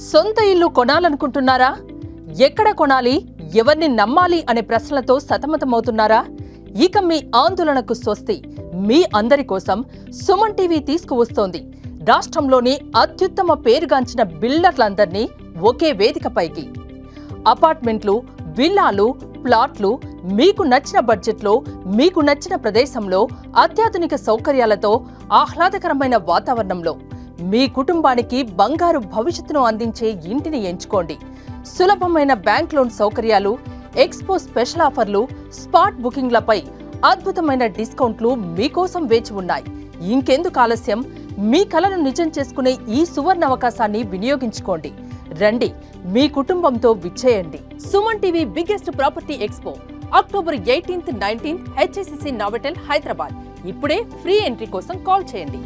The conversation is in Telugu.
సొంత ఇల్లు కొనాలనుకుంటున్నారా? ఎక్కడ కొనాలి, ఎవరిని నమ్మాలి అనే ప్రశ్నలతో సతమతమవుతున్నారా? ఇక మీ ఆందోళనకు స్వస్తి. మీ అందరి కోసం సుమన్ టీవీ తీసుకువస్తోంది రాష్ట్రంలోని అత్యుత్తమ పేరుగాంచిన బిల్డర్లందర్నీ ఒకే వేదికపైకి. అపార్ట్మెంట్లు, విల్లాలు, ప్లాట్లు మీకు నచ్చిన బడ్జెట్లో, మీకు నచ్చిన ప్రదేశంలో, అత్యాధునిక సౌకర్యాలతో, ఆహ్లాదకరమైన వాతావరణంలో మీ కుటుంబానికి బంగారు భవిష్యత్తును అందించే ఇంటిని ఎంచుకోండి. సులభమైన బ్యాంక్ లోన్ సౌకర్యాలు, ఎక్స్పో స్పెషల్ ఆఫర్లు, స్పాట్ బుకింగ్లపై అద్భుతమైన డిస్కౌంట్లు మీకోసం వేచి ఉన్నాయి. ఇంకెందుకు ఆలస్యం? మీ కలను నిజం చేసుకునే ఈ సువర్ణ అవకాశాన్ని వినియోగించుకోండి. రండి, మీ కుటుంబంతో విచ్చేయండి. Suman TV biggest property expo October 18, 19 HSCC Novotel, Hyderabad. ఇప్పుడే ఫ్రీ ఎంట్రీ కోసం కాల్ చేయండి.